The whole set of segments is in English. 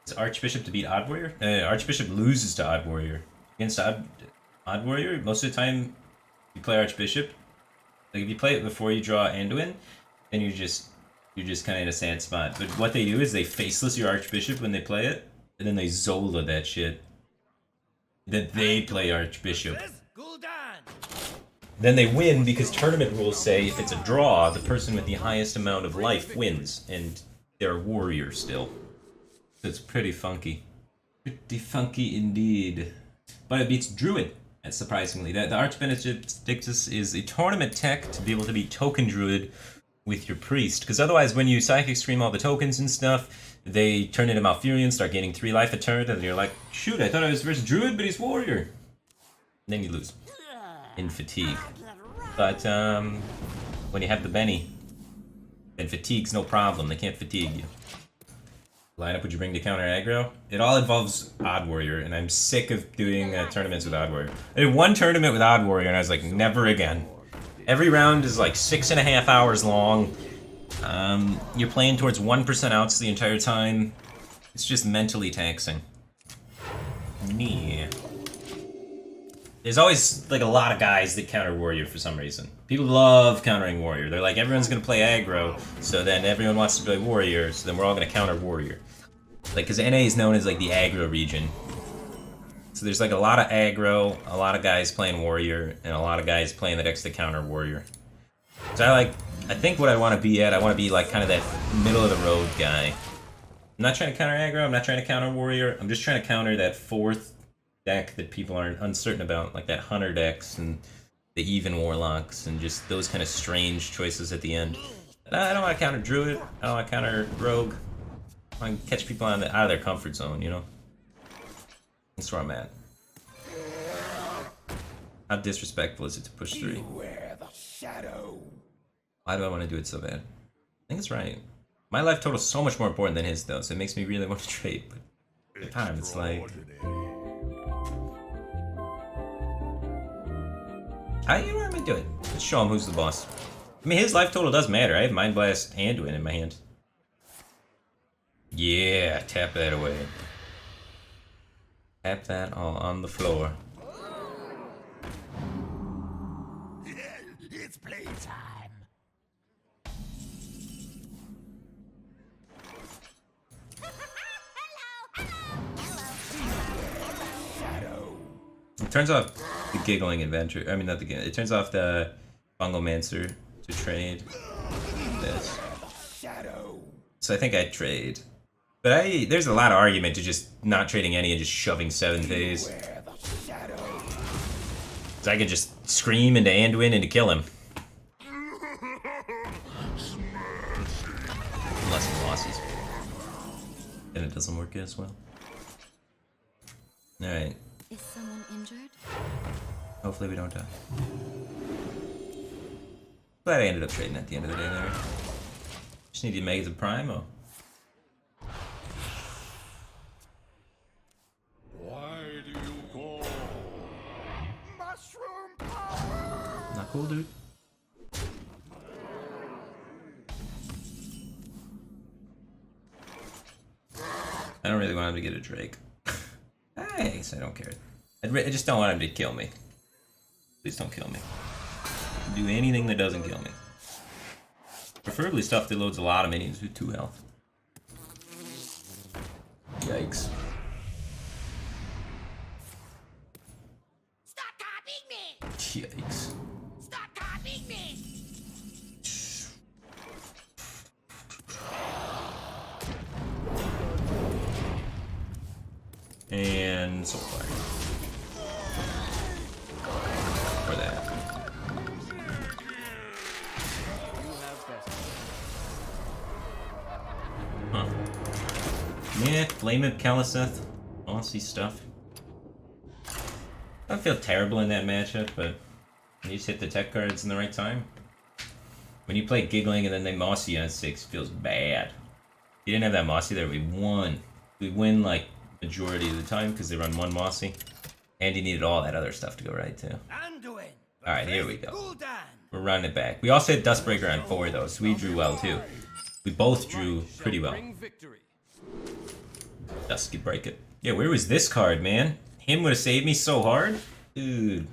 It's Archbishop to beat Odd Warrior? Archbishop loses to Odd Warrior. Against Odd Warrior, most of the time you play Archbishop. Like if you play it before you draw Anduin, then you're just kind of in a sad spot. But what they do is they faceless your Archbishop when they play it, and then they Zola that shit. Then they play Archbishop. Then they win because tournament rules say if it's a draw, the person with the highest amount of life wins, and they're a warrior still. So it's pretty funky. Pretty funky indeed. But it beats Druid, surprisingly. The Archbenedictus is a tournament tech to be able to be token Druid with your Priest. Because otherwise, when you Psychic Scream all the tokens and stuff, they turn into Malfurion, start gaining 3 life a turn, and you're like, shoot, I thought I was versus Druid, but he's Warrior. And then you lose. In Fatigue. But when you have the Benny, then Fatigue's no problem. They can't fatigue you. Lineup would you bring to counter aggro? It all involves Odd Warrior, and I'm sick of doing tournaments with Odd Warrior. I did one tournament with Odd Warrior, and I was like, never again. Every round is like 6.5 hours long. You're playing towards 1% outs the entire time. It's just mentally taxing. Yeah. There's always like a lot of guys that counter Warrior for some reason. People love countering Warrior. They're like, everyone's gonna play aggro, so then everyone wants to play Warrior, so then we're all gonna counter Warrior. Like, cause NA is known as like the aggro region. So there's like a lot of aggro, a lot of guys playing Warrior, and a lot of guys playing the decks that counter Warrior. So I think what I want to be at, I want to be like kind of that middle of the road guy. I'm not trying to counter aggro, I'm not trying to counter Warrior, I'm just trying to counter that 4th deck that people aren't uncertain about, like that Hunter decks and the even Warlocks and just those kind of strange choices at the end. I don't want to counter Druid, I don't want to counter Rogue. I want to catch people out of their comfort zone, you know? That's where I'm at. How disrespectful is it to push 3? Why do I want to do it so bad? I think it's right. My life total's so much more important than his though, so it makes me really want to trade, but at the time it's like... You know what I'm gonna do it. Let's show him who's the boss. I mean, his life total does matter. I have Mind Blast Anduin in my hand. Yeah, tap that away. Tap that all on the floor. It's playtime. It turns off the Giggling Adventure. I mean, not the Giggling. It turns off the Fungomancer to trade this. So I think I'd trade. But there's a lot of argument to just not trading any and just shoving 7 phase. So I could just scream into Anduin and to kill him. Unless he losses. Then it doesn't work as well. Alright. Is someone injured? Hopefully we don't die. Glad I ended up trading at the end of the day there. Just need to make it to Primo. Why do you call? Mushroom power! Not cool, dude. I don't really want him to get a Drake. I guess I don't care. I just don't want him to kill me. Please don't kill me. Do anything that doesn't kill me. Preferably stuff that loads a lot of minions with 2 health. Yikes. Stop copying me! Yikes. Stop copying me! And so far. For that. Huh. Yeah, blame it, Kaliseth. Bossy stuff. I don't feel terrible in that matchup, but you just hit the tech cards in the right time. When you play Giggling and then they Mossy on 6, it feels bad. If you didn't have that Mossy there, we won. We win like majority of the time because they run 1 Mossy. And you needed all that other stuff to go right too. Alright, here we go. We're running it back. We also hit Dustbreaker on 4 though, so we drew well too. We both drew pretty well. Dusky break it. Yeah, where was this card, man? Him would have saved me so hard? Dude.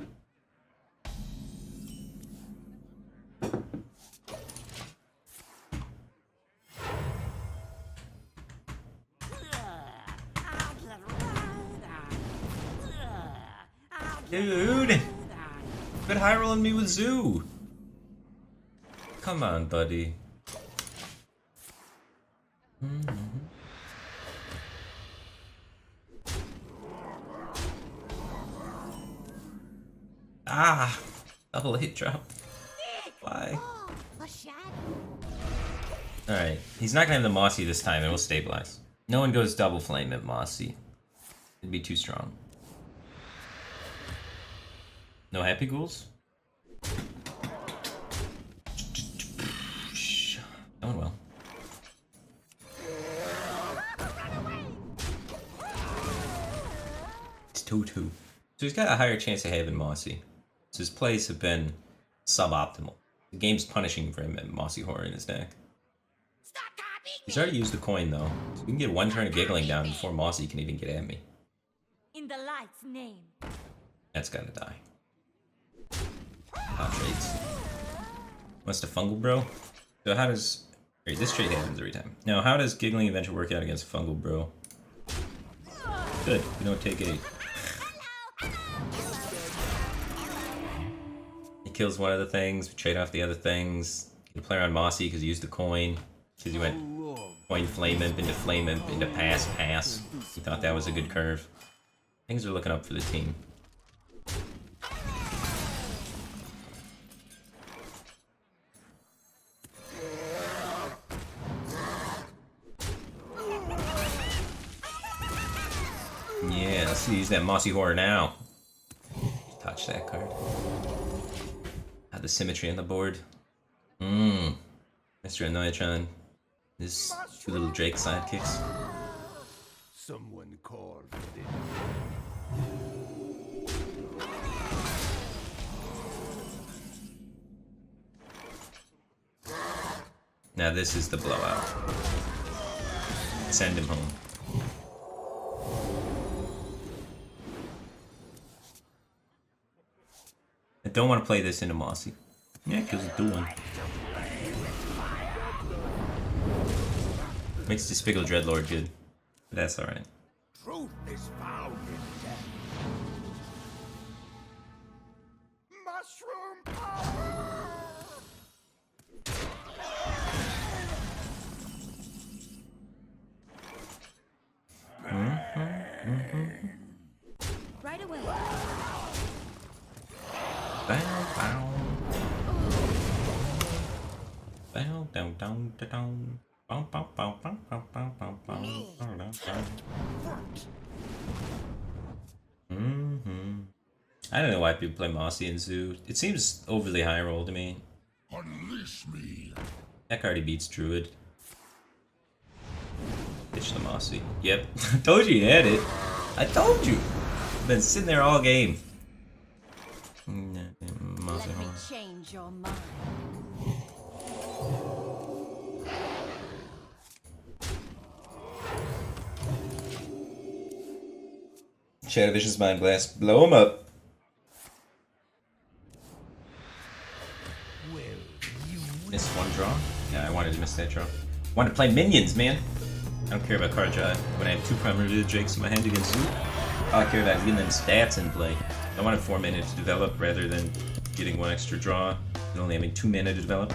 Dude! Quit high rolling me with Zoo! Come on, buddy. Ah! Double hit drop. Why? A shadow. Alright, he's not gonna have the Mossy this time, and we'll stabilize. No one goes double flame at Mossy. It'd be too strong. No Happy Ghouls? Going well. It's 2-2. So he's got a higher chance of having Mossy. So his plays have been suboptimal. The game's punishing for him at Mossy Horror in his deck. Stop copying He's already used the coin though, so we can get one turn of Giggling down before Mossy can even get at me. In the light's name. That's gotta die. Hot trades. Wants to Fungal Bro? So how does... Wait, this trade happens every time. Now, how does Giggling Adventure work out against Fungal Bro? Good, we don't take 8. He kills one of the things, we trade off the other things. You play around Mossy because he used the coin. Because he went coin Flame Imp into pass. He thought that was a good curve. Things are looking up for the team. Yeah, let's use that Mossy Horror now. Touch that card. Have the symmetry on the board. Mr. Anoyatron. His 2 little Drake sidekicks. Someone called for this. Now this is the blowout. Send him home. I don't want to play this into Mossy. Yeah, kills a dual one. Makes Despicable Dreadlord good. But that's alright. Truth is found in death. Mushroom power! Right away. Bow, bow. Bow, down, down, down. Bow, bow, bow, bow, bow, bow, bow, bow, bow, bow. I don't know why people play Mossy and Zoo. It seems overly high roll to me. Unleash me. Deck already beats Druid. Pitch the Mossy. Yep. Told you had it. I told you. Been sitting there all game. Mossy Let me Horror. change your mind. Shadow Vision's Mind Blast. Blow him up. Miss one draw? Yeah, I wanted to miss that draw. Wanted to play minions, man. I don't care about card draw. When I have 2 Primitive Drakes in my hand against Zoo, all I care about is getting them stats in play. I wanted 4 mana to develop rather than getting 1 extra draw and only having 2 mana to develop.